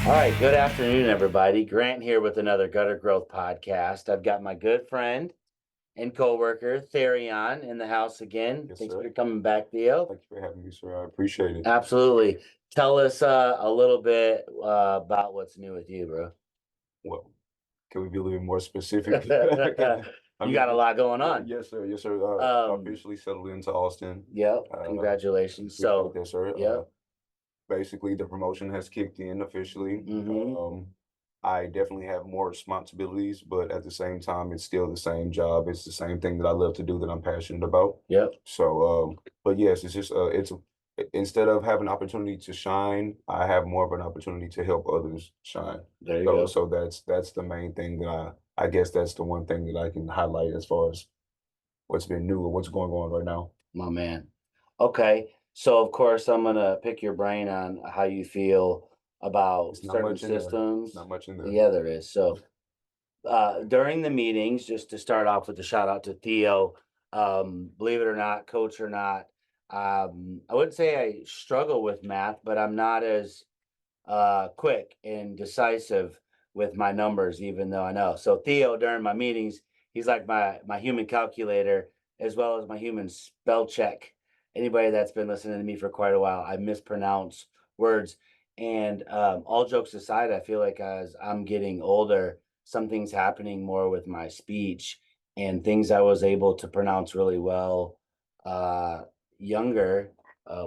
All right, good afternoon, everybody. Grant here with another Gutter Growth podcast. I've got my good friend and coworker Therion in the house again. Yes, Thanks sir. for coming back, Theo. Thank you for having me, sir. I appreciate it. Absolutely. Tell us a little bit about what's new with you, bro. Well, can we be a little bit more specific? I You got a mean, lot going yeah, on. yes, sir. Yes, sir. I Um, officially settled into Austin. yep. Uh, Congratulations. Appreciate So, that, sir. yep. Basically, the promotion has kicked in officially. Mm-hmm. I definitely have more responsibilities, but at the same time, it's still the same job. It's the same thing that I love to do that I'm passionate about. Yep. So, but yes, it's just instead of having an opportunity to shine, I have more of an opportunity to help others shine. There you So, go. so that's the main thing that I guess that's the one thing that I can highlight as far as what's been new or what's going on right now. My man. Okay. So of course I'm gonna pick your brain on how you feel about It's not certain much in there. It's systems. not much in there. Yeah, there is. So during the meetings, just to start off with a shout out to Theo, believe it or not, coach or not, I wouldn't say I struggle with math, but I'm not as quick and decisive with my numbers, even though I know. So Theo, during my meetings, he's like my human calculator as well as my human spell check. Anybody that's been listening to me for quite a while, I mispronounce words. And all jokes aside, I feel like as I'm getting older, something's happening more with my speech and things I was able to pronounce really well uh, younger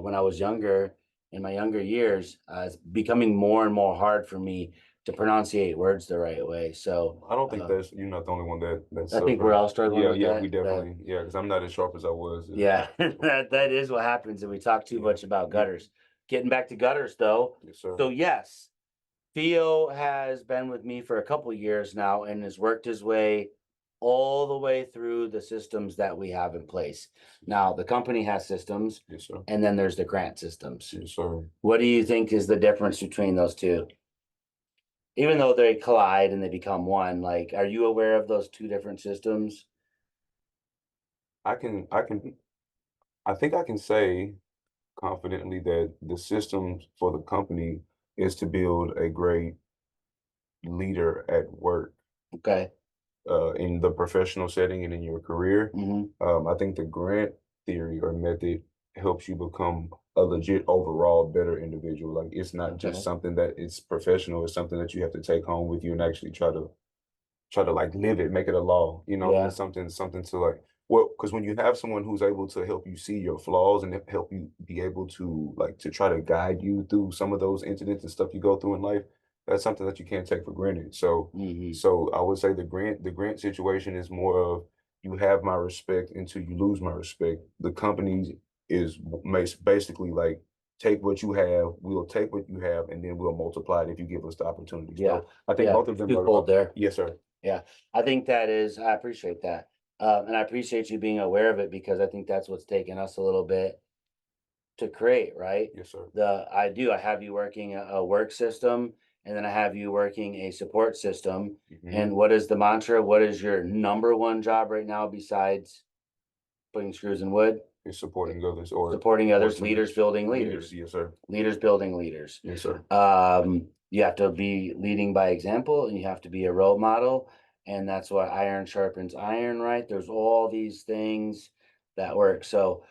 when I was younger in my younger years, it's becoming more and more hard for me to pronunciate words the right way. So I don't think that's you're not the only one that I think we're suffering. all struggling Yeah, with yeah, we that. definitely because I'm not as sharp as I was. Yeah, that is what happens if we talk too Yeah, much about yeah, gutters. Getting back to gutters though. yes, sir. So yes, Theo has been with me for a couple years now and has worked his way all the way through the systems that we have in place. Now, the company has systems, Yes, sir. and then there's the grant systems. Yes, sir. What do you think is the difference between those two? Even though they collide and they become one, like, are you aware of those two different systems? I can, I can, I think I can say confidently that the system for the company is to build a great leader at work, Okay. in the professional setting and in your career. Hmm. I think the grant theory or method helps you become a legit overall better individual. Like it's not just Okay. something that it's professional, it's something that you have to take home with you and actually try to like live it, make it a law. Yeah. It's something to like well, because when you have someone who's able to help you see your flaws and help you be able to like to try to guide you through some of those incidents and stuff you go through in life, that's something that you can't take for granted. So Hmm. so I would say the grant situation is more of you have my respect until you lose my respect. The company is makes basically like take what you have, we'll take what you have, and then we'll multiply it if you give us the opportunity. Yeah. So I think Yeah. both of them Twofold there. yes, sir. Yeah. I think that is, I appreciate that. And I appreciate you being aware of it because I think that's what's taken us a little bit to create, right? Yes, sir. I have you working a work system and then I have you working a support system. Mhm. And what is the mantra? What is your number one job right now besides putting screws in wood? Is supporting others or Supporting others, leaders teams. building Leaders, leaders, yes, sir. leaders building leaders. Yes, sir. You have to be leading by example and you have to be a role model. And that's why iron sharpens iron, right? There's all these things that work. So,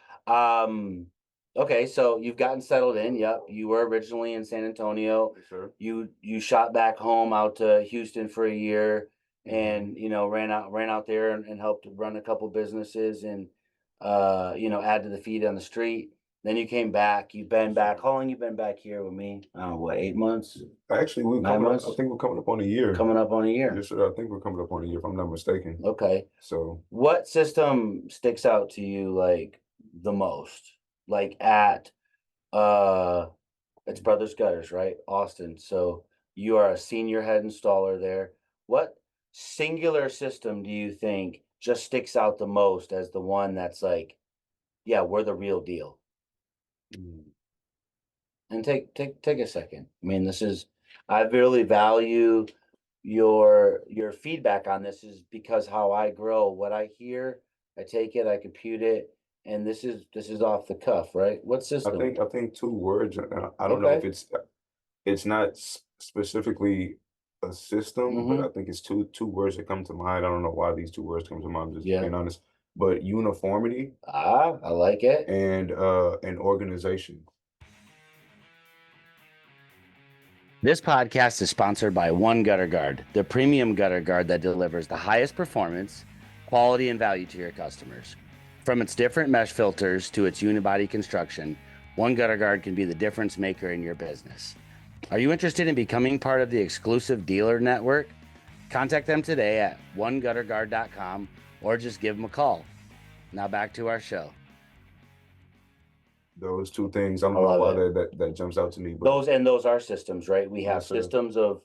okay, so you've gotten settled in. Yep. You were originally in San Antonio. Yes, sir. You shot back home out to Houston for a year Mhm. and ran out there and helped run a couple businesses and add to the feet on the street. Then you came back. You've been Yes, back. sir. How long you been back here with me? What, 8 months, Actually, we're nine coming up I months? think we're coming up on a year. Coming up on a year. Yes, sir. I think we're coming up on a year if I'm not mistaken. Okay. So, What system sticks out to you like the most? Like at uh it's Brothers Gutters, right? Austin. So you are a senior head installer there. What singular system do you think just sticks out the most as the one that's like, yeah, we're the real deal? mm, And take a second. I mean, this is I really value your feedback on this is because how I grow, what I hear, I take it, I compute it, and this is off the cuff, right? What system? I think 2 words, I don't know if Okay. it's not specifically a system, but I Mhm. think it's two words that come to mind. I don't know why these two words come to mind, just Yeah. being honest. But uniformity I like it. and an organization. This podcast is sponsored by One Gutter Guard, the premium gutter guard that delivers the highest performance, quality, and value to your customers. From its different mesh filters to its unibody construction, One Gutter Guard can be the difference maker in your business. Are you interested in becoming part of the exclusive dealer network? Contact them today at onegutterguard.com or just give them a call. Now back to our show. Those two things. I I don't know love why it. that jumps out to me, but Those are systems, right? We have yes, sir. systems of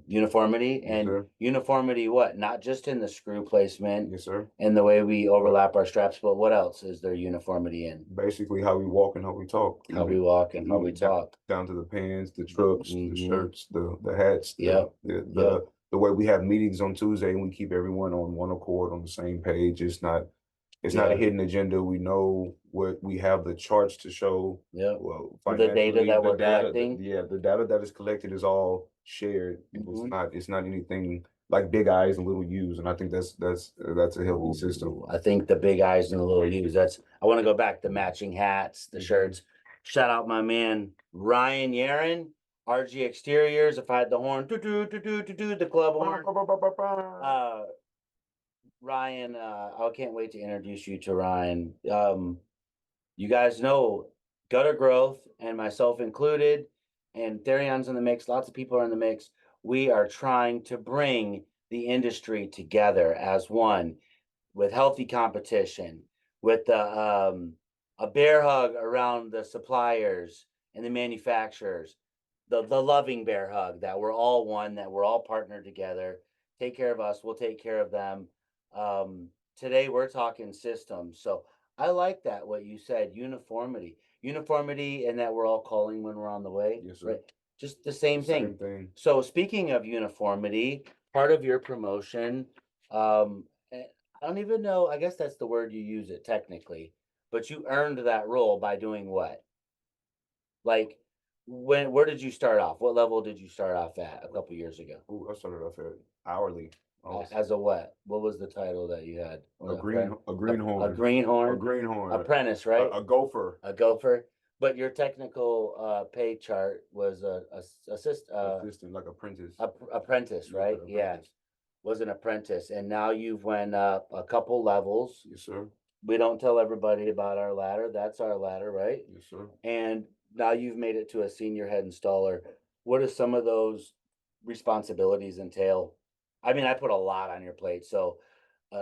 uniformity Yes, and sir. uniformity. What? Not just in the screw placement Yes, sir. and the way we overlap our straps, but what else is there uniformity in? Basically, how we walk and how we talk. How we walk and how we talk. Down to the pants, the trucks, the Mhm. shirts, the hats, Yep. the way we have meetings on Tuesday and we keep everyone on one accord on the same page. It's not a Yeah. hidden agenda. We know what we have the charts to show. Yep. Well, The data financially, that the we're data, collecting. the data that is collected is all shared. Mhm. It's not anything like big I's and little U's. And I think that's a healthy system. Ooh, I think the big eyes and the little U's. I want to go back to matching hats, the Mhm. shirts. Shout out my man Ryan Yaron, RG Exteriors. If I had the horn, the club horn. Ryan, I can't wait to introduce you to Ryan. You guys know Gutter Growth and myself included, and Therion's in the mix. Lots of people are in the mix. We are trying to bring the industry together as one with healthy competition, with a bear hug around the suppliers and the manufacturers, the loving bear hug that we're all one, that we're all partnered together. Take care of us, we'll take care of them. Today we're talking systems, so I like that what you said, uniformity, and that we're all calling when we're on the way. Yes, sir. Right? Just the same thing. Same thing. So speaking of uniformity, part of your promotion, I don't even know. I guess that's the word you use it technically, but you earned that role by doing what? Like, where did you start off? What level did you start off at a couple years ago? Ooh, I started off at hourly. As a what? What was the title that you had? A greenhorn. A greenhorn. A greenhorn. Apprentice, right? A gopher. A gopher. But your technical pay chart was Assistant, like apprentice. Apprentice, right? Yeah. Apprentice. Was an apprentice, and now you've went up a couple levels. Yes, sir. We don't tell everybody about our ladder. That's our ladder, right? Yes, sir. And now you've made it to a senior head installer. What do some of those responsibilities entail? I mean, I put a lot on your plate, so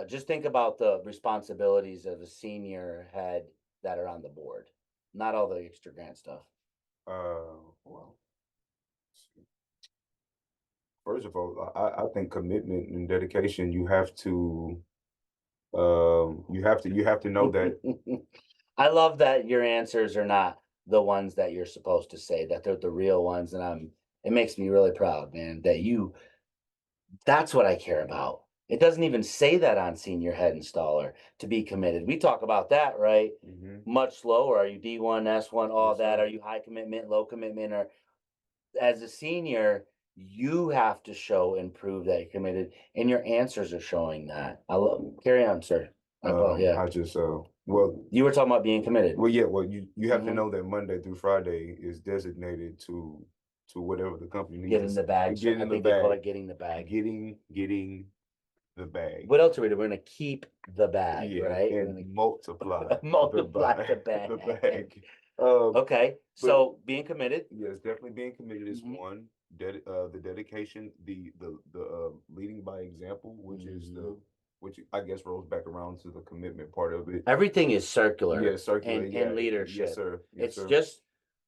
just think about the responsibilities of a senior head that are on the board, not all the extra grant stuff. Well, first of all, I think commitment and dedication. You have to know that. I love that your answers are not the ones that you're supposed to say, that they're the real ones. And it makes me really proud, man, that's what I care about. It doesn't even say that on senior head installer to be committed. We talk about that, right? Much lower. Are you D1, S1, all Yes, that? sir. Are you high commitment, low commitment? Or as a senior, you have to show and prove that you're committed, and your answers are showing that. Carry on, sir. Yeah. I just well, You were talking about being committed. well, yeah, well, you have to Mhm. know that Monday through Friday is designated to whatever the company needs. Getting the bag. Getting I the think they call bag. it getting the bag. Getting the bag. What else are we doing? We're gonna keep the bag, Yeah, right? We're and gonna multiply multiply the bag. the bag. Okay, but so being committed. yes, definitely being committed is Mhm. one. The dedication, the leading by example, which I guess rolls back around to the commitment part of it. Everything is circular. Yeah, circular. and leadership. Yes, sir. Yes, It's sir. just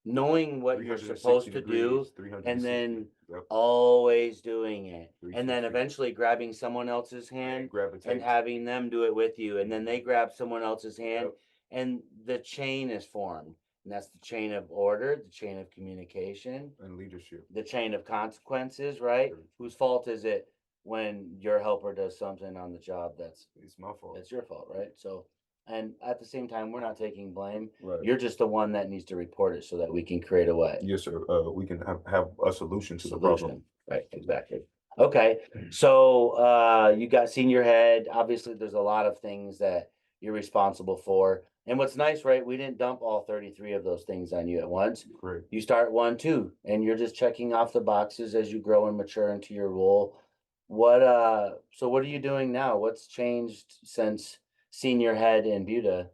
knowing what you're supposed to do, 360. and then Yep. always doing it, and then 360. eventually grabbing someone else's hand Gravitate. and having them do it with you, and then they grab someone else's hand, Yep. and the chain is formed. And that's the chain of order, the chain of communication, And leadership. the chain of consequences, right? Sure. Whose fault is it when your helper does something on the job It's my fault. that's your fault, right? So And at the same time, we're not taking blame. Right. You're just the one that needs to report it so that we can create a what? Yes, sir. We can have a solution to the problem. Solution. Right, exactly. Okay, so you got senior head. Obviously, there's a lot of things that you're responsible for. And what's nice, right? We didn't dump all 33 of those things on you at once. Correct. You start 1, 2, and you're just checking off the boxes as you grow and mature into your role. So what are you doing now? What's changed since senior head in Buda,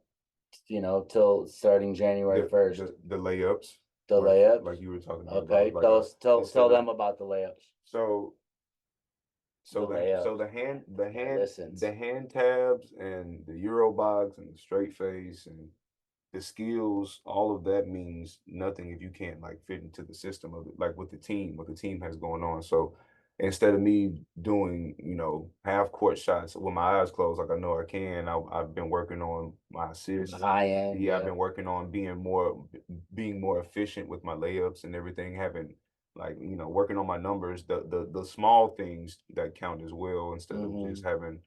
till starting January 1st? The layups. The layups? Like you were talking about. Okay, Like, tell them about the layups. So the hand tabs and the Euro box and the straight face and the skills, all of that means nothing if you can't like fit into the system of it, like what the team has going on. So instead of me doing, half court shots with my eyes closed, like I know I can, I've been working on my assists. High end. Yeah, I've been working on being more efficient with my layups and everything, having like, working on my numbers, the small things that count as well, instead of just having,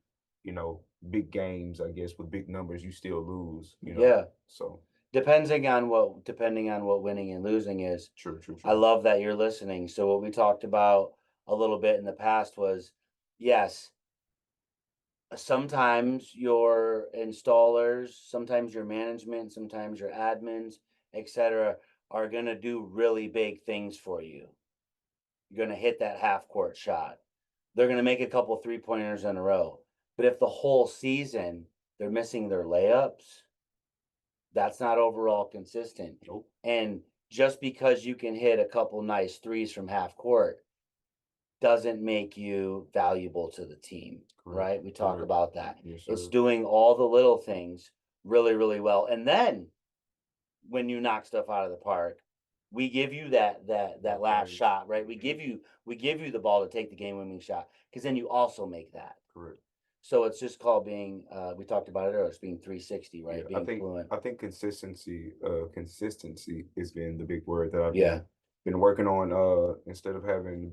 big games. I guess with big numbers, you still lose, Yeah. So depending on what winning and losing is. True. I love that you're listening. So what we talked about a little bit in the past was, yes, sometimes your installers, sometimes your management, sometimes your admins, etc., are going to do really big things for you. You're going to hit that half court shot. They're going to make a couple 3-pointers in a row. But if the whole season they're missing their layups, that's not overall consistent. Nope. And just because you can hit a couple nice threes from half court doesn't make you valuable to the team. Correct. Right? We talk about that. Yes, it's doing all the little things really, really well. And then when you knock stuff out of the park, we give you that last shot, right? We give you the ball to take the game winning shot, because then you also make that. Correct. So it's just called being, we talked about it earlier, it's being 360, right? Yeah, being fluent. I think consistency has been the big word that I've Yeah. been working on. Instead of having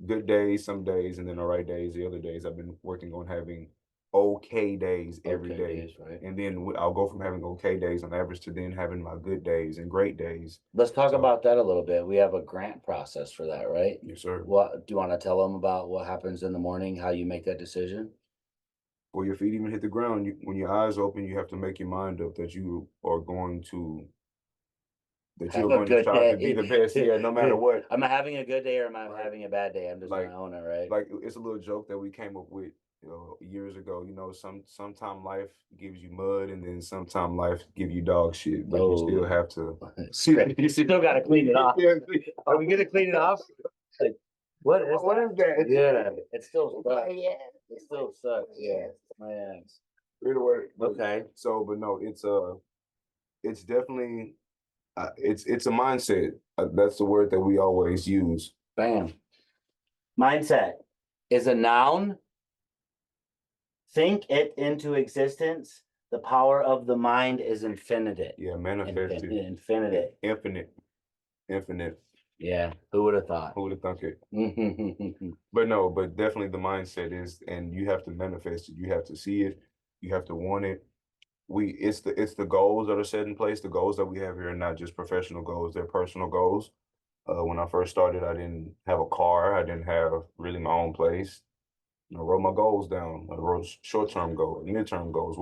good days some days and then all right days the other days, I've been working on having okay days every day. Days, right? And then I'll go from having okay days on average to then having my good days and great days. Let's talk about that a little bit. We have a grant process for that, right? Yes, sir. What do you want to tell them about what happens in the morning, how you make that decision? Before your feet even hit the ground, when your eyes open, you have to make your mind up that you are going to you're going to try to be the best, yeah, no matter what. Am I having a good day or am I having a bad day? I'm just gonna own it, right? Like, it's a little joke that we came up with years ago. Sometime life gives you mud, and then sometime life give you dog shit, but you still have to. You still got to clean it off. Are we gonna clean it off? Like, what is that? Yeah, it still sucks. Yeah, it still sucks. Yeah, my ass. Okay. So, but no, it's definitely. It's a mindset. That's the word that we always use. Bam. Mindset is a noun. Think it into existence. The power of the mind is infinite. Yeah, manifested. Infinite. Yeah, who would have thought? Who would have thunk it? But definitely the mindset is, and you have to manifest it. You have to see it. You have to want it. It's the goals that are set in place. The goals that we have here are not just professional goals; they're personal goals. When I first started, I didn't have a car. I didn't have really my own place. I wrote my goals down. I wrote short-term goals, mid-term goals.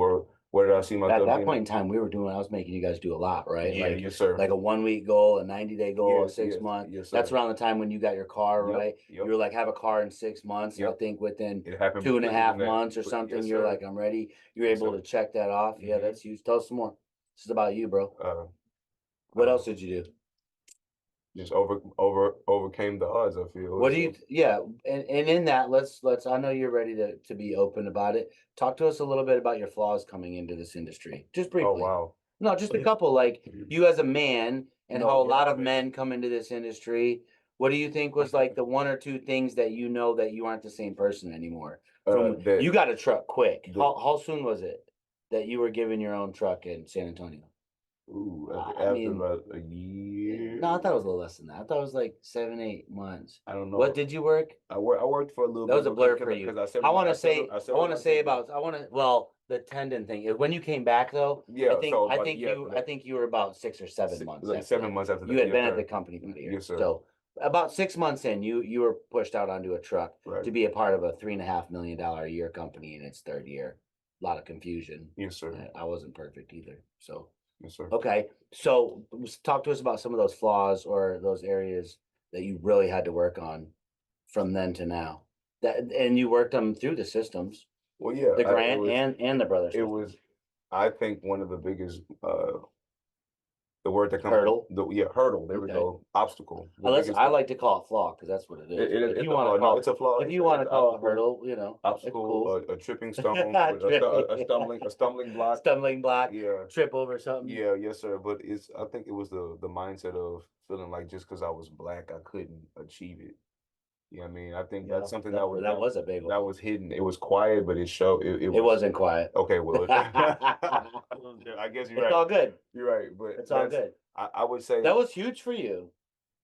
Where did I see myself? At that point in time, I was making you guys do a lot, right? Yeah, yes, sir. Like a 1-week goal, a 90-day goal, a 6-month. Yes, sir. That's around the time when you got your car, right? Yep. You were like, have a car in 6 months. Yep. I think within it happened 2.5 months or something, yes, you're sir. like, I'm ready. You're Yes, able sir. to check that off. Yeah, that's huge. Tell us some more. This is about you, bro. What else did you do? Just overcame the odds, I feel. What do you, and in that, let's, I know you're ready to be open about it. Talk to us a little bit about your flaws coming into this industry. Just briefly. Oh, wow. No, just a couple, like you as a man and how a lot of men come into this industry. What do you think was like the 1 or 2 things that that you aren't the same person anymore? You got a truck quick. How soon was it that you were given your own truck in San Antonio? Ooh, I after mean, about a year. no, I thought it was a little less than that. I thought it was like 7, 8 months. I don't What know. did you work? I worked for a little That was bit a blur for because you. I I want to say about about, well, the tendon thing. When you came back though, yeah. So but I think you were about 6 or 7 months like after 7 that. months after You that. had Yes, been at the sir. company for a year. Yes, sir. So about 6 months in, you were pushed out onto a truck Right. to be a part of a $3.5 million a year company in its third year. A lot of confusion. Yes, sir. I wasn't perfect either. So Yes, sir. okay. So talk to us about some of those flaws or those areas that you really had to work on from then to now. And you worked them through the systems, Well, yeah, the it grant was and the brother it system. was. I think one of the biggest the word that comes Hurdle. hurdle. There we Okay. go. Obstacle. The Unless biggest I like to call it flaw because that's what it is. But if it's you want to no, call it's a flaw. if you want to It's call it obstacle. hurdle, you know, it's Obstacle, cool. a tripping stone, a stumbling block. Stumbling block. Yeah. Trip over something. Yeah, yes, sir. But I think it was the mindset of feeling like just because I was black, I couldn't achieve it. You know what I mean? I think Yeah, that's something that was a big one. that was hidden. It was quiet, but it showed It wasn't quiet. okay. Well, I guess you're It's right. all good. You're right, but It's all good. I would say That was huge for you.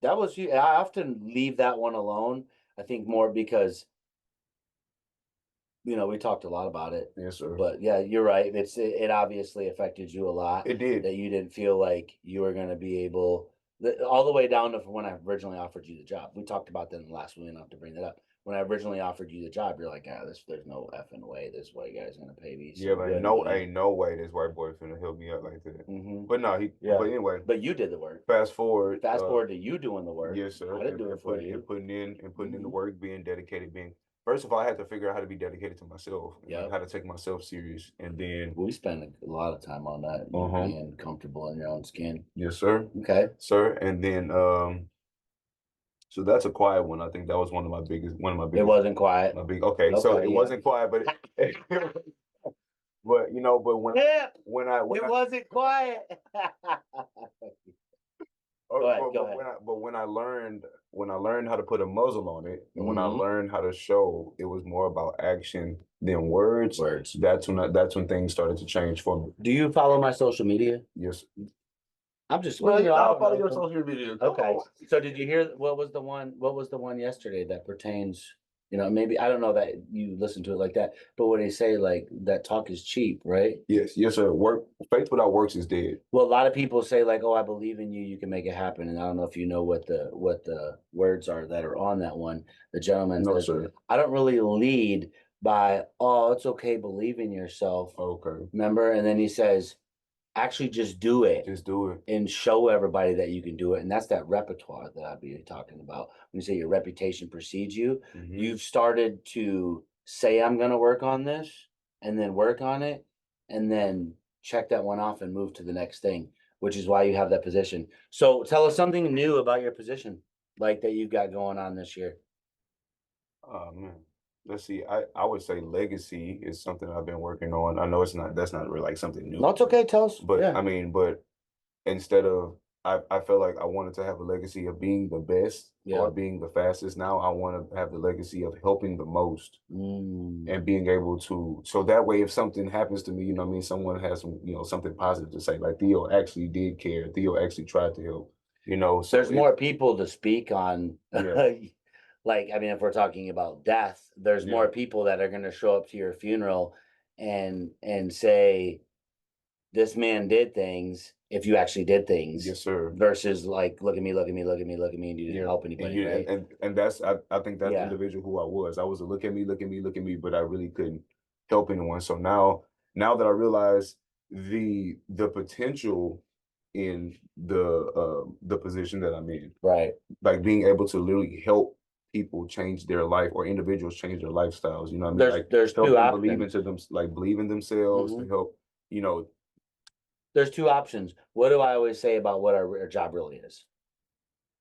That was huge. I often leave that one alone. I think more because we talked a lot about it. yes, sir. But yeah, you're right. It obviously affected you a lot. It did. That you didn't feel like you were going to be able, all the way down to when I originally offered you the job. We talked about that in the last one. We didn't have to bring that up. When I originally offered you the job, you're like, there's no effing way this white guy's going to pay me. Yeah, but ain't no way this white boy finna help me out like that. But no, but anyway. But you did the work. Fast forward to you doing the work. Yes, sir. I didn't do it for you. And putting in the work, being dedicated, first of all, I had to figure out how to be dedicated to myself, and how to take myself serious, and then we spend a lot of time on that, being comfortable in your own skin. Yes, sir. Okay, sir, and then so that's a quiet one. I think that was one of my biggest. It wasn't quiet. Okay, so it wasn't quiet, but but it wasn't quiet. Go ahead. But when I learned how to put a muzzle on it, and when I learned how to show, it was more about action than words. That's when things started to change for me. Do you follow my social media? Yes. I'm just I'll follow your social media. Okay. So did you hear what was the one yesterday that pertains? Maybe I don't know that you listen to it like that, but when they say like that talk is cheap, right? Yes, sir. Faith without works is dead. Well, a lot of people say like, "Oh, I believe in you. You can make it happen." And I don't know if you know what the words are that are on that one. The gentleman says, sir. "I don't really lead by, oh, it's okay, believe in yourself." Okay. Remember? And then he says, actually just do it. Just do it. And show everybody that you can do it. And that's that repertoire that I'd be talking about. When you say your reputation precedes you, you've started to say, I'm going to work on this, and then work on it, and then check that one off and move to the next thing, which is why you have that position. So tell us something new about your position, like that you've got going on this year. Oh, man. Let's see. I would say legacy is something I've been working on. I know that's not really like something new. No, it's okay. Tell us. But I mean, but instead of I felt like I wanted to have a legacy of being the best or being the fastest. Now I want to have the legacy of helping the most and being able to, so that way if something happens to me, someone has some, something positive to say, like Theo actually did care. Theo actually tried to help, So there's more people to speak on. Like, I mean, if we're talking about death, there's more people that are going to show up to your funeral and say, this man did things, if you actually did things. Yes, sir. Versus like, look at me, and you didn't help anybody, right? And that's, I think that's the individual who I was. I was a look at me, but I really couldn't help anyone. So now that I realize the potential in the position that I'm in, right? Like being able to literally help people change their life, or individuals change their lifestyles. You know what I mean? Like there's two options. Believe in themselves to help. There's two options. What do I always say about what our job really is?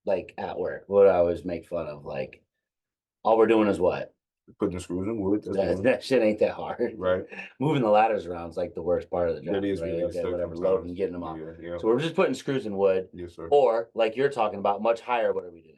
Like at work, what do I always make fun of? Like, all we're doing is what? Putting screws in wood. That shit ain't that hard. Right. Moving the ladders around is like the worst part of the job. That is right? really whatever, loading, getting them off. Yeah. So we're just putting screws in wood. Yes, sir. Or like you're talking about, much higher, what are we doing?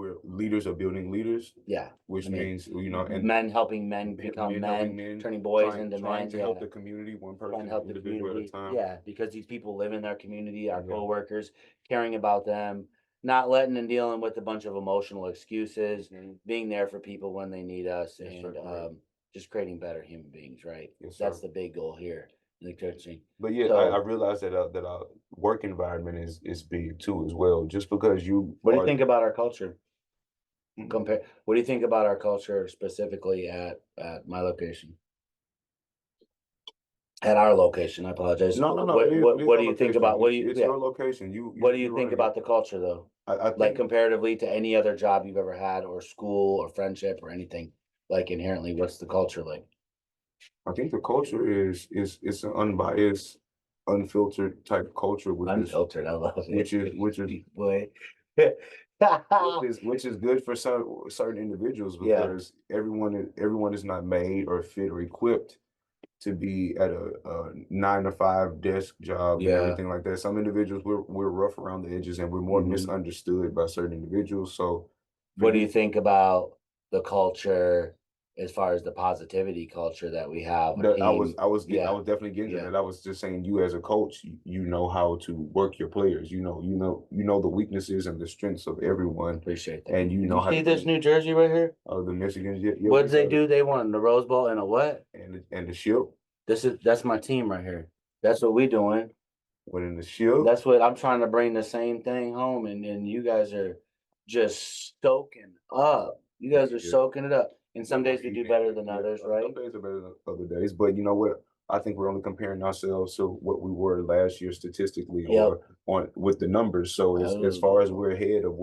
where leaders are building leaders, Yeah. which I mean, means, you know, and men helping men become men men, helping men, turning boys trying, into trying men. to Yeah. help the community, one Trying person, to help the individual at a community. time. Yeah, because these people live in their community, our Yeah. coworkers, caring about them, not letting and dealing with a bunch of emotional excuses, Mhm. being there for people when they need us, Yes, and sir, correct. just creating better human beings, right? Yes, That's sir. the big goal here in the coaching. But yeah, I So, realize that our work environment is big too as well. Just because you what do you are think about our culture? Mhm. What do you think about our culture specifically at my location? At our location, I apologize. No, What it is, what it is what our do you think location. about what do you It's yeah, your location. what do you You're think running it. about the culture though? I Like think comparatively to any other job you've ever had or school or friendship or anything, like inherently, what's the culture like? the culture is it's an unbiased, unfiltered type culture, Unfiltered, I love it. which is Boy. which is good for certain individuals Yeah, because everyone is not made or fit or equipped to be at a 9 to 5 desk job and yeah. everything like that. Some individuals we're rough around the edges and we're more Mhm. misunderstood by certain individuals. So for What do you you, think about the culture as far as the positivity culture that we have, our team? I Yeah, was definitely getting to yeah. that. I was just saying you as a coach, you know how to work your players. You know the weaknesses and the strengths of everyone, Appreciate that. and you know You how to see this bring New Jersey right here? the Michigans. Yeah, yeah, we What'd they got it. do? They won the Rose Bowl and a what? And the ship, That's my team right here. That's what we doing. winning the ship. That's what I'm trying to bring the same thing home, and you guys are just soaking up. You guys are Yeah. soaking it up. And some Yeah, days we do better than yeah, others, right? some days are better than other days, but you know what? I think we're only comparing ourselves to what we were last year statistically Yep. or on with the numbers. So as far as Oh, we're ahead of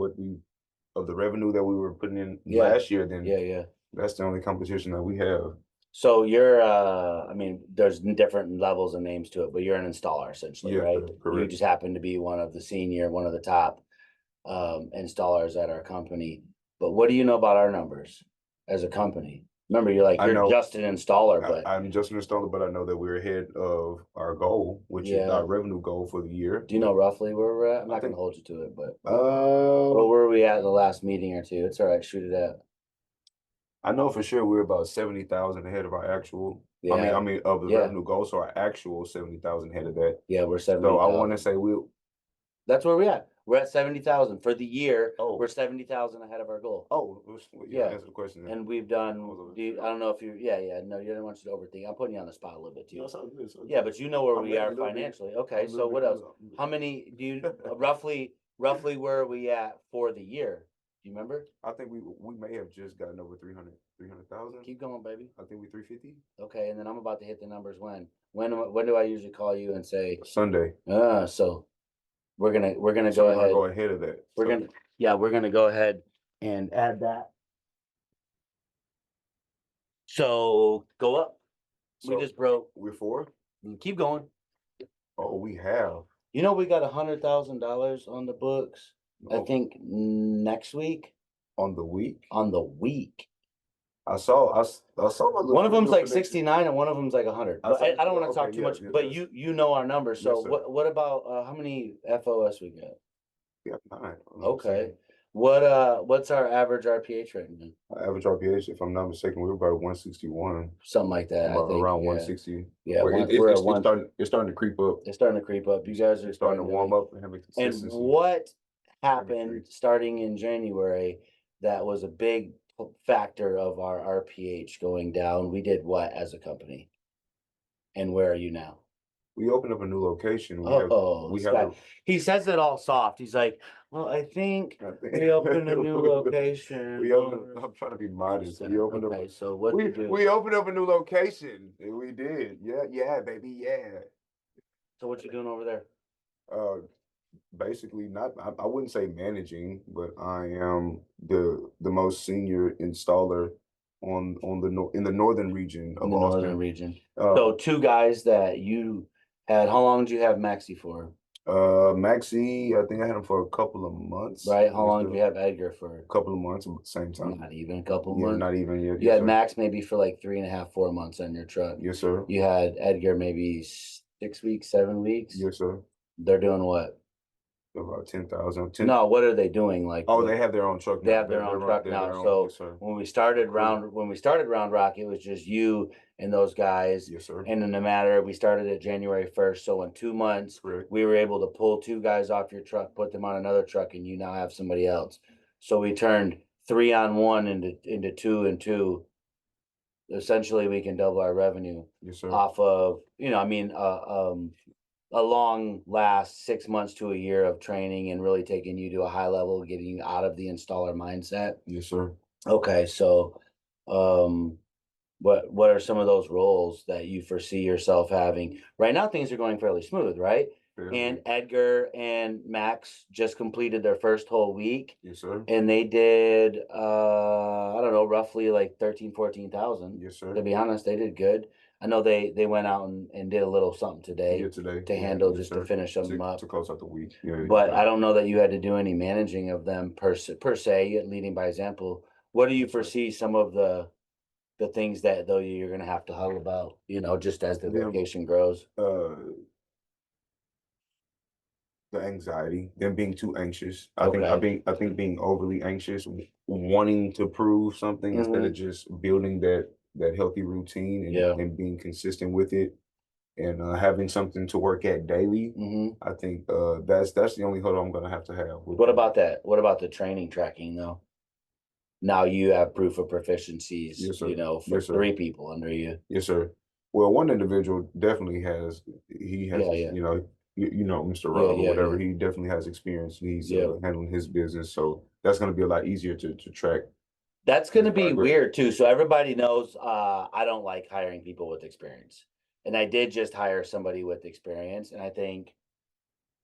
of the revenue that we were putting in yeah, last year, then yeah. that's the only competition that we have. So you're, I mean, there's different levels and names to it, but you're an installer essentially, Yes, right? sir, You correct. just happen to be one of the top installers at our company. But what do you know about our numbers as a company? Remember, I you're know just an installer, but I'm just an installer, but I know that we're ahead of our goal, which is yeah. our revenue goal for the year. Do you know roughly where we're at? I'm I not gonna think hold you to it, but uh where were we at in the last meeting or two? It's all right, shoot it out. I know for sure we're about 70,000 ahead of our actual. Yeah, I mean of the yeah, revenue goal, so our actual 70,000 ahead of that. yeah, we're So I want to 70,000. say we'll. That's where we're at. We're at 70,000 for the year. Oh, We're 70,000 ahead of our goal. well, yeah. Yeah. Answer the question. Then. And we've I done, was over I don't know if you, yeah, no, you didn't want you to overthink. I'm putting you on the spot a little bit No, too. it's all good. So Yeah, but you know where I'm we letting are a little bit. financially. I'm Okay, a so little what bit. else? How many do you roughly where are we at for the year? Do you remember? I think we may have just gotten over 300,000. Keep going, baby. I think we 350. Okay, and then I'm about to hit the numbers when? When do I usually call you and say, Sunday. so we're gonna So go we're gonna ahead. go ahead of that. We're gonna we're gonna go ahead and add that. So go up. We So just broke. we're 4. Keep going. Oh, we have. You know we got $100,000 on the books. I Oh, think next week on the week. on the week. I saw my little One of them's schedule like for next. 69 and one of them's like 100. I But saw I don't want to okay, talk too yeah, much. yeah, But that's, you know our numbers. So yes, sir. what about how many FOS we got? We have 9. Okay. What's our average RPH right now? Our average RPH, if I'm not mistaken, we were about 161. Something like that. I think Around yeah. 160. Yeah, Where we're at one. it's starting to creep up. It's starting to creep up. You guys are It's starting to warm like, up and have a and consistency. what Chemistry. happened starting in January that was a big factor of our RPH going down? We did what as a company? And where are you now? We opened up a new location. Oh, We this have guy. the He says it all soft. He's like, well, I think I think we opened a new location. I'm trying to be modest. We opened up Okay, so what you do? we opened up a new location. And we did. Yeah, baby, yeah. So what you doing over there? Uh basically not I wouldn't say managing, but I am the most senior installer on in the northern region In of the northern Austin. region. So two guys that you had. How long did you have Maxi for? Maxi, I think I had him for a couple of months. Right. How long did you have Edgar for? A couple of months at the same time. Not even a couple Yeah, months. not even yet. You had Max maybe for like 3.5, 4 months on your truck. Yes, sir. You had Edgar maybe 6 weeks, 7 weeks. Yes, sir. They're doing what? About 10,000. No, what are they doing? Like, Oh, they have their own truck they now. have their own truck they're now. their own, So yes, sir. when we started Round Rock, it was just you and those guys. Yes, sir. And in the matter, we started it January 1st. So in 2 months, Correct. we were able to pull 2 guys off your truck, put them on another truck, and you now have somebody else. So we turned 3 on 1 into 2 and 2. Essentially, we can double our revenue Yes, sir. off of, I mean, a long last 6 months to a year of training and really taking you to a high level, getting you out of the installer mindset. Yes, sir. Okay, so what are some of those roles that you foresee yourself having? Right now things are going fairly smooth, right? And Edgar and Max just completed their first whole week. Yes, sir. And they did I don't know, roughly like 13,000-14,000. Yes, sir. To be honest, they did good. I know they went out and did a little something today to handle, just to finish them up. To close out the week. Yeah, But I don't know that you had to do any managing of them per se, leading by example. What do you foresee some of the things that though you're gonna have to huddle about, just as the location grows? The anxiety, them being too anxious. I Okay. think being overly anxious, wanting to prove something instead of just building that healthy routine Yeah. and being consistent with it and having something to work at daily. I think that's the only hurdle I'm gonna have to have. What about that? What about the training tracking though? Now you have proof of proficiencies, Yes, sir. for Yes, sir. 3 people under you. Yes, sir. Well, one individual definitely has. He has, Yeah, yeah. Mr. Yeah, Rob or yeah, whatever. yeah. He definitely has experience. He's Yeah. handling his business, so that's going to be a lot easier to track. That's his gonna be progress. weird too. So everybody knows I don't like hiring people with experience. And I did just hire somebody with experience, and I think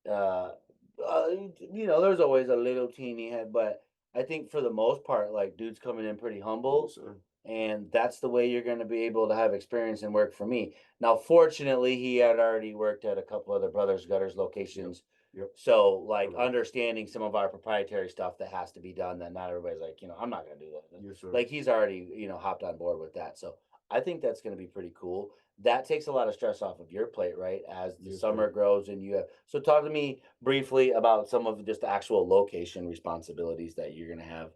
uh there's always a little teeny head, but I think for the most part, like, dude's coming in pretty humble, Yes, sir. and that's the way you're going to be able to have experience and work for me. Now, fortunately, he had already worked at a couple other Brothers Gutters locations. Yep. So, like, Correct. understanding some of our proprietary stuff that has to be done, that not everybody's like, I'm not going to do that. Yes, sir. Like, he's already, hopped on board with that. So I think that's going to be pretty cool. That takes a lot of stress off of your plate, right? As the Yes, summer sir. grows and you have. So talk to me briefly about some of just the actual location responsibilities that you're going to have,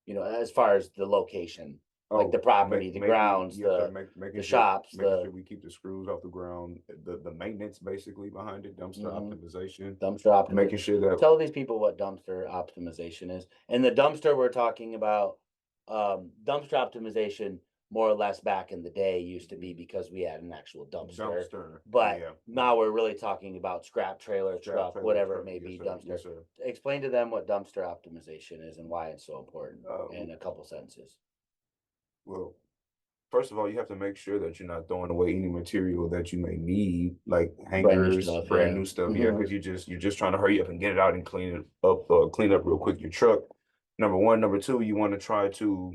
as far as the location, like the property, the grounds, making the sure shops, we keep the screws off the ground, the maintenance basically behind it, dumpster optimization, dumpster optimization. making sure that Tell these people what dumpster optimization is. And the dumpster we're talking about, dumpster optimization, more or less back in the day, used to be because we had an actual dumpster. But now we're really talking about scrap trailer, truck, whatever it may be, dumpster. Yes, sir. Explain to them what dumpster optimization is and why it's so important in a couple sentences. Well, first of all, you have to make sure that you're not throwing away any material that you may need, like hangers, brand new stuff. Yeah, because you're just trying to hurry up and get it out and clean up real quick your truck. Number one, number two, you want to try to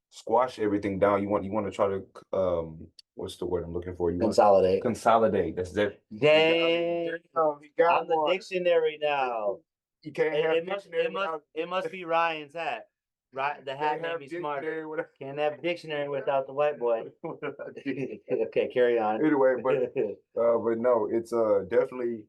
squash everything down. You want to try to what's the word I'm looking for? Consolidate. Consolidate. That's that. Dang, I'm the dictionary now. You can't have dictionary. It must be Ryan's hat. Right, the hat made me smarter. Can't have dictionary without the white boy. Okay, carry on. Anyway, but no, it's definitely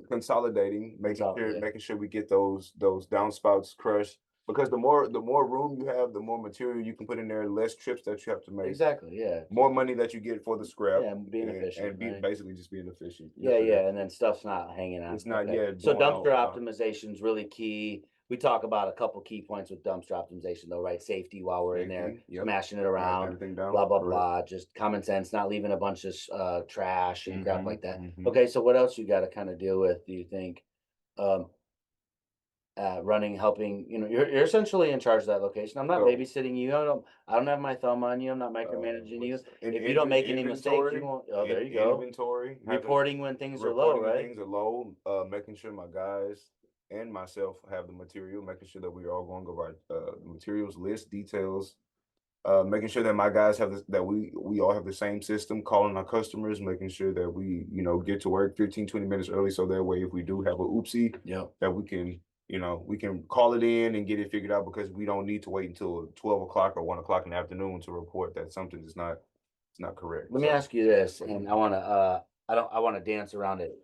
consolidating, making sure we get those downspouts crushed. Because the more room you have, the more material you can put in there, less trips that you have to make. Exactly, yeah. More money that you get for the scrap. Yeah, and being efficient. And basically just being efficient. Yeah, and then stuff's not hanging out. It's not, So dumpster optimization is really key. We talk about a couple key points with dumpster optimization though, right? Safety while we're in there, smashing it around, blah, blah, blah. Just common sense, not leaving a bunch of trash and crap like that. Okay, so what else you got to kind of deal with, do you think? Helping, you're essentially in charge of that location. I'm not babysitting you. I don't have my thumb on you. I'm not micromanaging you. If you don't make any mistakes, you won't. Oh, there you go. Inventory. Reporting when things are low, right? Things are low. Making sure my guys and myself have the material. Making sure that we are all going over the materials list, details. Making sure that my guys have that we all have the same system, calling our customers, making sure that we get to work 15-20 minutes early, so that way if we do have a oopsie, that we can call it in and get it figured out, because we don't need to wait until 12 o'clock or 1 o'clock in the afternoon to report that something is not correct. Let me ask you this, and I want to dance around it.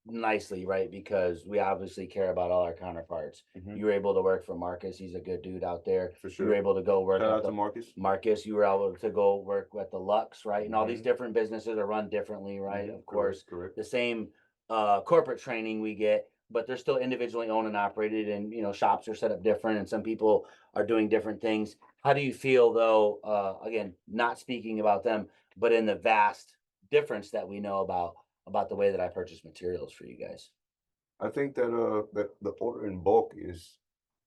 nicely, right? Because we obviously care about all our counterparts. Mhm. You were able to work for Marcus. He's a good dude out there. For You were sure. able to go work Shout at out to the Marcus. Marcus. You were able to go work at the Lux, right? And all these Mhm. different businesses are run differently, right? Mhm. Of course, Correct. the same corporate training we get, but they're still individually owned and operated, and shops are set up different, and some people are doing different things. How do you feel though? Again, not speaking about them, but in the vast difference that we know about the way that I purchase materials for you guys. I think that that the order in bulk is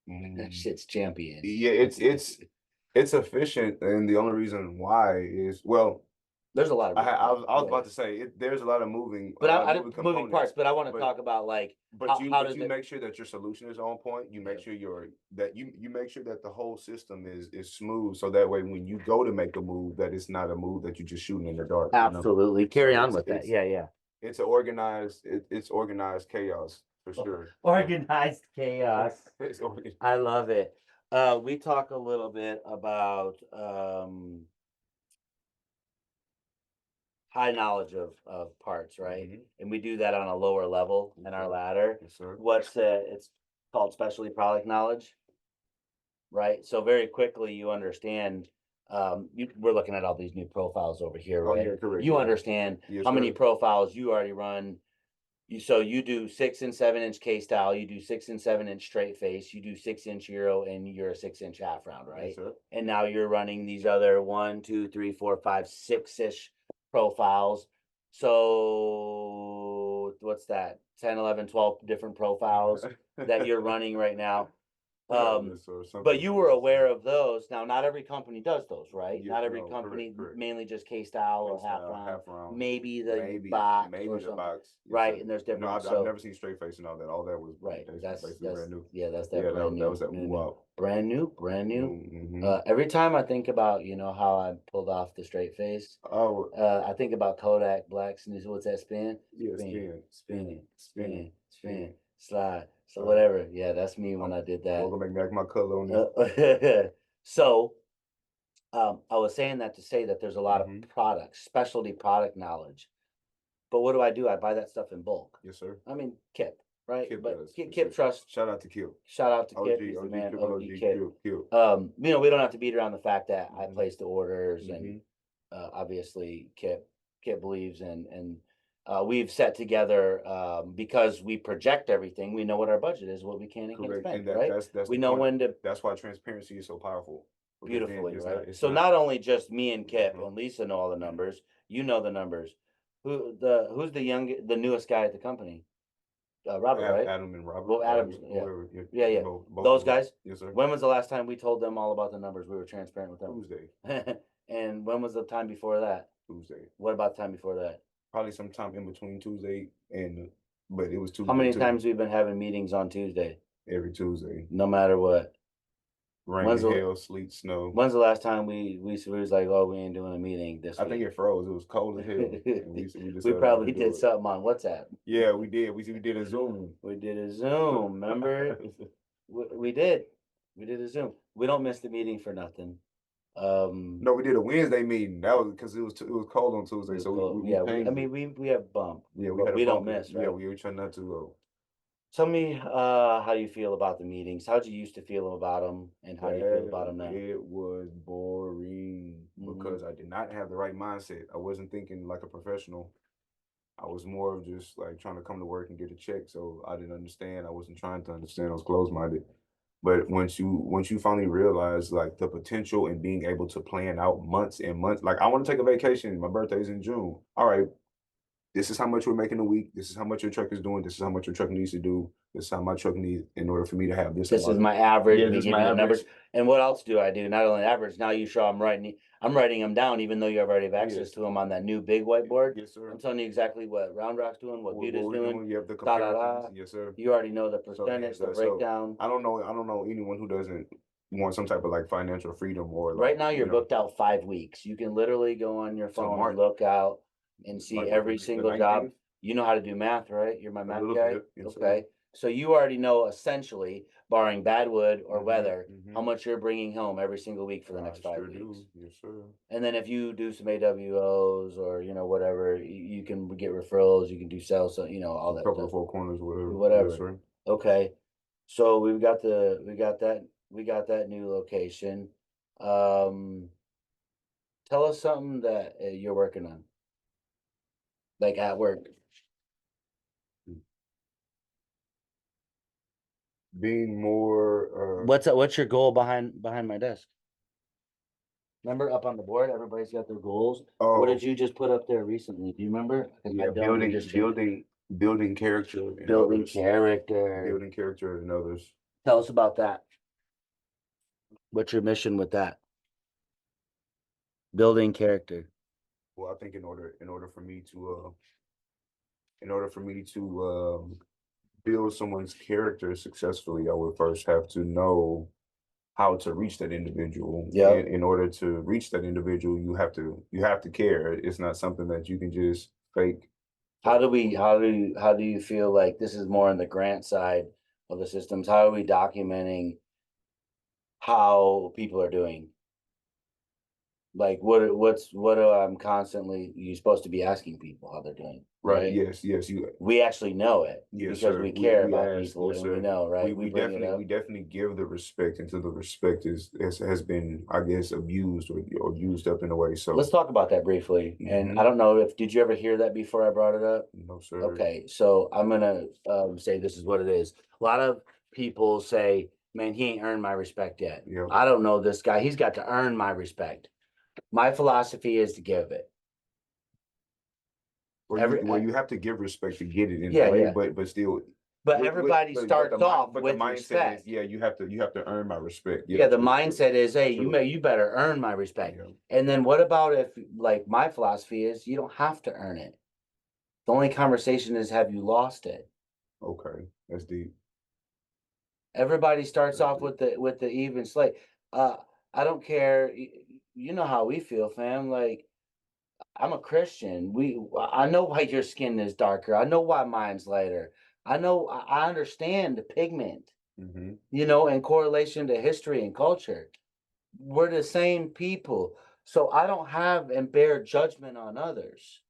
That mm, shit's champion. yeah, it's efficient, and the only reason why is well, There's a lot of I yeah, was I was yeah, about yeah. to say there's a But lot of I moving don't moving parts, components, but I want to but talk about like but you how but does you it make sure that your solution is on point. You make yeah, sure you make sure that the whole system is smooth, so that way when you go to make a move, that it's not a move that you're just shooting in the dark. You know, absolutely carry so on with that. Yeah, yeah. it's organized chaos for sure. Organized chaos. It's organ- I love it. We talk a little bit about high knowledge of parts, right? Mhm. And we do that on a lower level in Yes, our sir. ladder. Yes, sir. What's it's called specialty product knowledge, right? So very quickly you understand. We're looking at all these new profiles over here, Oh right? yeah, correct. You Yeah. understand Yes, how many sir. profiles you already run. You do 6 and 7 inch K style, you do 6 and 7 inch straight face, you do 6 inch Euro, and you're a 6 inch half round, Yes, right? sir. And now you're running these other 1, 2, 3, 4, 5, 6 ish profiles. So what's that? 10, 11, 12 different profiles that you're running right now. Yes, sir. But Something you like were that, sir. aware of those. Now, not every company does those, right? Yes, Not every no, correct, company correct. mainly just K style or Face half style, round, half round, maybe the maybe, box maybe or the something, box. Yes, right? sir. And there's No, different. I've So never seen straight face and all that. All that was right, basically brand new. yeah, that's that Yeah, brand that was new, that new, ooh new, wow. brand New, new. mm-hmm. Every time I think about how I pulled off the straight face, Oh, I think about Kodak Blacks and what's that spin, yeah, spin, spin, spin, spin, spin, spin. spin, slide, so Sorry, whatever. Yeah, that's me when I'm I did that. gonna make back my color on this. So I was saying that to say that there's a lot of Mm-hmm. products, specialty product knowledge. But what do? I buy that stuff in bulk. Yes, sir. I mean, Kip, right? Kip But does for Kip sure. Trust, Shout out to Kip. shout out to Kip. OG, He's the OG, man, triple OG OG, Kip. Kip, Kip. We don't have to beat around the fact that I Mm-hmm. placed the orders, and Mm-hmm. obviously Kip believes, and we've set together, because we project everything. We know what our budget is, what we can and can't Correct. And spend, right? that's We the know point. when to That's why transparency is so powerful. Because then beautifully, right? it's So not not only just me and Kip uh-huh. and Lisa know all the numbers, you know the numbers. Who's the newest guy at the company? Robert, right? Adam and Robert, Well, Adams, yeah, whoever, yeah, yeah. both Those of them. guys. Yes, sir. When was the last time we told them all about the numbers? We were transparent with them. Tuesday, And when was the time before that? Tuesday. What about the time before that? Probably sometime in between Tuesday and, but it was How Tuesday many too. times we've been having meetings on Tuesday? Every Tuesday, No matter what. When's rain, the hail, sleet, snow. when's the last time we was like, oh, we ain't doing a meeting this I think week? it froze. It was cold as hell, and we We decided not to probably do did it. something on WhatsApp. Yeah, we did. We did a Zoom. We did a Zoom, remember? We did. We did a Zoom. We don't miss the meeting for nothing. No, we did a Wednesday meeting. That was because it was cold on It Tuesday, was so cool. we Yeah, I changed mean, it. we have bump, Yeah, we but had a we don't bump it. miss, Yeah, right? we were trying not to. Tell me how you feel about the meetings. How'd you used to feel about them, and how do you feel about them now? It was boring Hmm. because I did not have the right mindset. I wasn't thinking like a professional. I was more of just like trying to come to work and get a check. So I didn't understand. I wasn't trying to understand. I was closed minded. But once you finally realize like the potential in being able to plan out months and months, like I want to take a vacation. My birthday's in June. All right, this is how much we're making a week. This is how much your truck is doing. This is how much your truck needs to do. This is how my truck needs in order for me to have this This is amount of. my average. Yeah, We this is give my you the average. numbers. And what else do I do? Not only average, now you show I'm writing them down, even though you already have access Yes. to them on that new big whiteboard. Yes, sir. I'm telling you exactly what Round Rock's doing, what What Buta's we're doing, doing, you have the da da comparisons. da. Yes, sir. You already know the So yeah, percentage, the so breakdown. I don't know anyone who doesn't want some type of like financial freedom or Right like, now, you you're know, booked out 5 weeks. You can literally go on your till phone and March, look out and see like what every the single job. 19th, You know how to do math, right? You're my a math little guy. bit. Yes, sir. Okay. So you already know essentially, barring bad wood or Mhm, weather, how mhm. much you're bringing home every single week for the next I 5 sure weeks. do. Yes, sir. And then if you do some AWOs or, whatever, you can get referrals, you can do sales, so, all A that couple stuff, of four corners, whatever. Yes, whatever. sir. Okay. So we got that new location. Um, Tell us something that you're working on, like at work. Being more What's your goal behind my desk? Remember up on the board, everybody's got their goals. What oh did you just put up there recently? Do you remember? 'Cause I yeah, don't. You just said building character in building others. character. Building character in others. Tell us about that. What's your mission with that? Building character. Well, I think in order for me to build someone's character successfully, I would first have to know how to reach that individual. Yep. And in order to reach that individual, you have to care. It's not something that you can just fake. How do you feel like this is more on the grant side of the systems? How are we documenting how people are doing? Like what I'm constantly you supposed to be asking people how they're doing, Right. right? Yes. Yes. You. We actually know it Yes, because sir. we We care we about ask. people Yes, and we sir. know, right? We We bring it definitely we up. definitely give the respect until the respect has been, I guess, abused or used up in a way. Let's So. talk about that briefly. And I Hmm. don't know if did you ever hear that before I brought it up? No, sir. Okay, so I'm gonna say this is what it is. A lot of people say, "Man, he ain't earned my respect yet." Yep. I don't know this guy. He's got to earn my respect. My philosophy is to give it. Or Every you have to give respect to get it in a Yeah, way, yeah. but still. But everybody But starts off the with mindset is, respect. yeah, you have to earn my respect. Yeah, Yeah, the true, true, mindset is, hey, true. you better earn my respect. Yeah. And then what about if, like, my philosophy is you don't have to earn it. The only conversation is, have you lost it? Okay, that's deep. Everybody starts That's off deep. with the even slate. Uh, I don't care. You know how we feel, fam. Like, I'm a Christian. I know why your skin is darker. I know why mine's lighter. I understand the pigment, Hmm. in correlation to history and culture. We're the same people. So I don't have and bear judgment on others.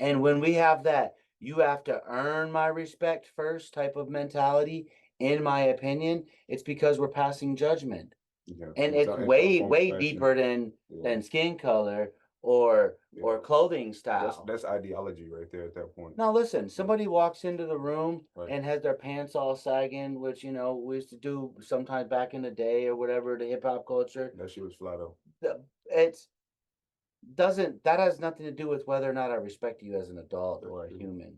And when we have that, you have to earn my respect first type of mentality, in my opinion, it's because we're passing judgment. Yeah, And it's it's a way, form of way fashion. deeper than Yeah, than skin color or yeah. clothing That's style. that's ideology right there at that point. Now listen, Yeah, somebody walks into the room right. and has their pants all sagging, which we used to do sometimes back in the day or whatever, the hip hop culture. That shit was fly though. It's doesn't that has nothing to do with whether or not I respect you as an adult That's or a true. human.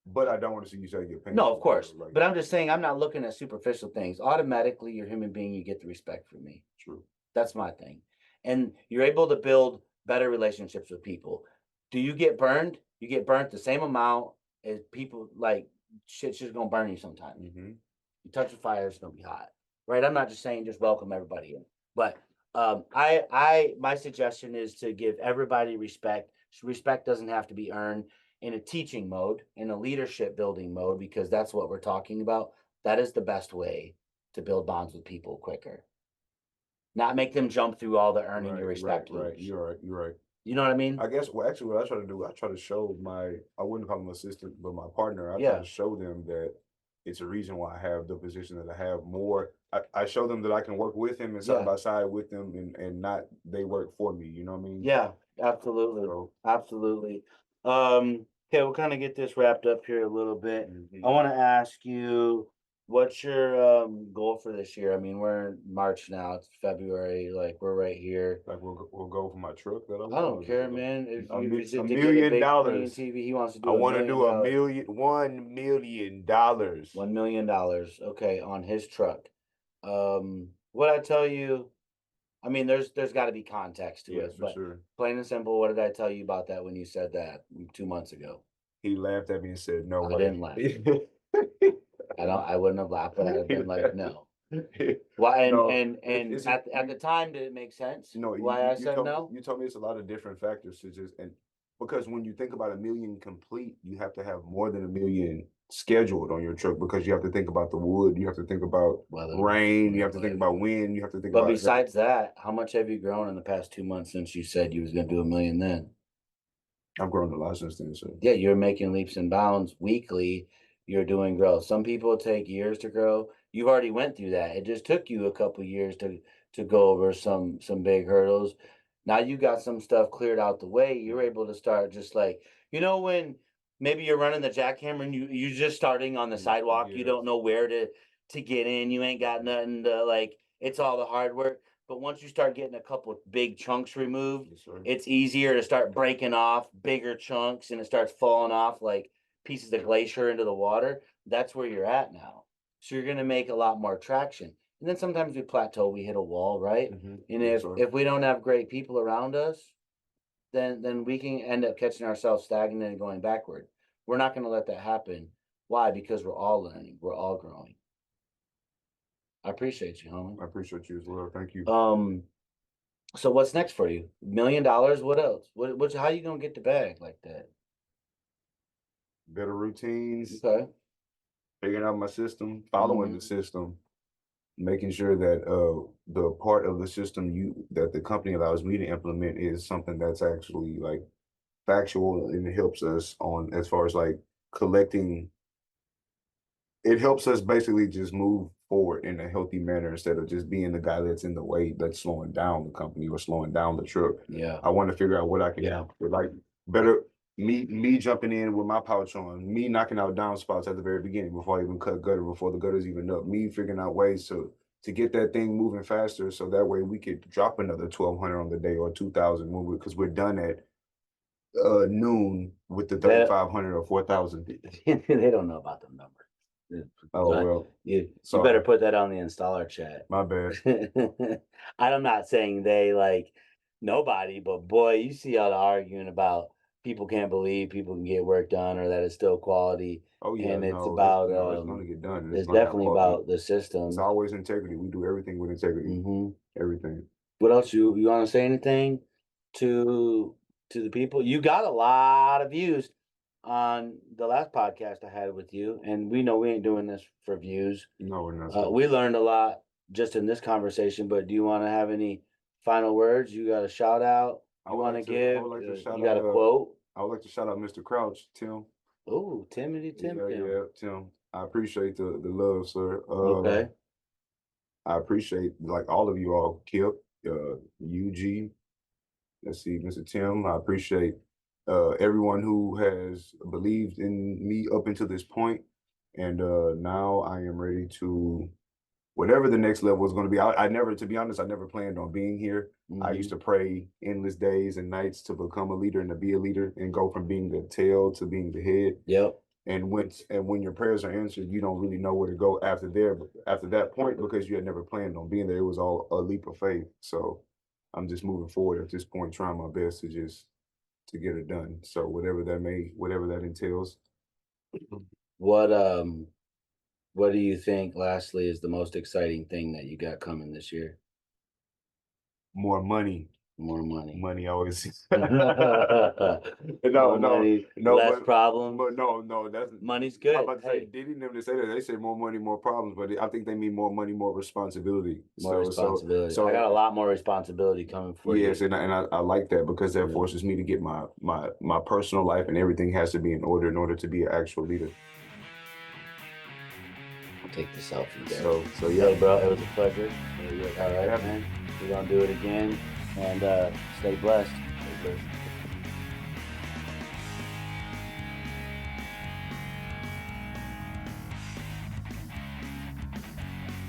But I don't want to see you say your pants No, is of though. course. Like, But I'm just saying I'm not looking at superficial things. Automatically, you're a human being, you get the respect from me. true. That's my thing. And you're able to build better relationships with people. Do you get burned? You get burnt the same amount as people like shit's just gonna burn you sometime. Hmm. You touch the fire, it's gonna be hot. Right? I'm not just saying just welcome everybody in. But my suggestion is to give everybody respect. Respect doesn't have to be earned in a teaching mode, in a leadership building mode, because that's what we're talking about. That is the best way to build bonds with people quicker. Not make them jump through all the earning your Right, right, respect right. hoops. You're right. You're right. You know what I I mean? guess, well, actually, what I try to do, I try to show I wouldn't call him assistant, but my partner, I try Yeah. to show them that it's a reason why I have the position that I have more. I show them that I can work with him and side Yeah. by side with them, and not they work for me. You know what I mean? Yeah, absolutely. So. Absolutely. Okay, we'll kind of get this wrapped up here a little bit. I Mhm. want to ask you, what's your goal for this year? I mean, we're in March now, it's February, like we're right here. Like we'll go for my truck that I I don't want. care, man. If is A it to get a million big screen dollars. TV? He wants to I do a want to million do dollar, $1 million. $1 million. Okay, on his truck. What I tell you, I mean, there's got to be context to Yes, it, for but sure. plain and simple, what did I tell you about that when you said that 2 months ago? He laughed at me and said, "No I way." didn't laugh. I wouldn't have laughed, but I'd have been like, no. Why? And No, and and it's at the time, did it make sense no. why I said no? You told me it's a lot of different factors to just, and because when you think about 1 million complete, you have to have more than 1 million scheduled on your truck because you have to think about the wood, you have to think about Weather, rain, you have to think about wind, you have to think But about. besides that, how much have you grown in the past 2 months since you said you was gonna do 1 million then? I've grown a lot since then, so Yeah, you're making leaps and bounds weekly. You're doing growth. Some people take years to grow. You've already went through that. It just took you a couple years to go over some big hurdles. Now you got some stuff cleared out the way. You're able to start just like when maybe you're running the jackhammer and you just starting on the sidewalk. You yeah. don't know where to get in. You ain't got nothing to like. It's all the hard work. But once you start getting a couple of big chunks removed, Yes, sir. it's easier to start breaking off bigger chunks and it starts falling off like pieces of glacier into the water. That's where you're at now. So you're going to make a lot more traction. And then sometimes we plateau, we hit a wall, right? Mhm. And Yes, if sir. if we don't have great people around us, then we can end up catching ourselves stagnant and going backward. We're not going to let that happen. Why? Because we're all learning, we're all growing. I appreciate you, homie. I appreciate you as well. Thank you. So what's next for you? $1 million? What else? What how you gonna get the bag like that? Better routines, Okay. figuring out my system, following the Mhm. system, making sure that the part of the system that the company allows me to implement is something that's actually like factual and it helps us on as far as like collecting. It helps us basically just move forward in a healthy manner instead of just being the guy that's in the way that's slowing down the company or slowing down the truck. Yeah. I want to figure out what I can Yeah. like better me jumping in with my pouch on, me knocking out downspouts at the very beginning before I even cut gutter, before the gutter's even up, me figuring out ways to get that thing moving faster so that way we could drop another 1,200 on the day or 2,000 when we because we're done at noon with the That 3,500 or 4,000. they don't know about the number. Oh well, You better sorry, put that on the installer chat. my bad. I'm not saying they like nobody, but boy, you see all the arguing about people can't believe people can get work done or that it's still quality. Oh yeah, And it's no, about it's going to get done and it's it's going to have definitely quality. about the It's system. always integrity. We do everything with integrity. Hmm. Everything. What else you want to say anything to the people? You got a lot of views on the last podcast I had with you, and we know we ain't doing this for views. No, we're not. Sir. We learned a lot just in this conversation, but do you want to have any final words? You got a shout out you want to give? I would like to shout You got a out. quote? I would like to shout out Mr. Crouch, Tim. Oh, Timothy Tim Yeah, Tim. yeah, Tim. I appreciate the love, sir. Okay. I appreciate like all of you all, Kip, UG. Let's see, Mr. Tim. I appreciate everyone who has believed in me up until this point, and now I am ready to whatever the next level is going to be. I never, to be honest, I never planned on being here. I used to pray endless days and nights to become a leader and to be a leader and go from being the tail to being the head. Yep. And when your prayers are answered, you don't really know where to go after there, after that point, because you had never planned on being there. It was all a leap of faith. So I'm just moving forward at this point, trying my best to get it done. So whatever that entails. What what do you think lastly is the most exciting thing that you got coming this year? More money. More money. Money always. More money, no, less problems. but no, that's Money's I'm good. about to say Hey, Diddy never say that. They say more money, more problems, but I think they mean more money, more responsibility. more responsibility. I got a lot more responsibility coming for yes, you. and I like that because that Yeah. forces me to get my personal life and everything has to be in order to be an actual leader. I'll take the selfie there. So yeah, Hey, bro, it was a pleasure. All right, Yeah. man. We're gonna do it again, and stay blessed. Stay blessed.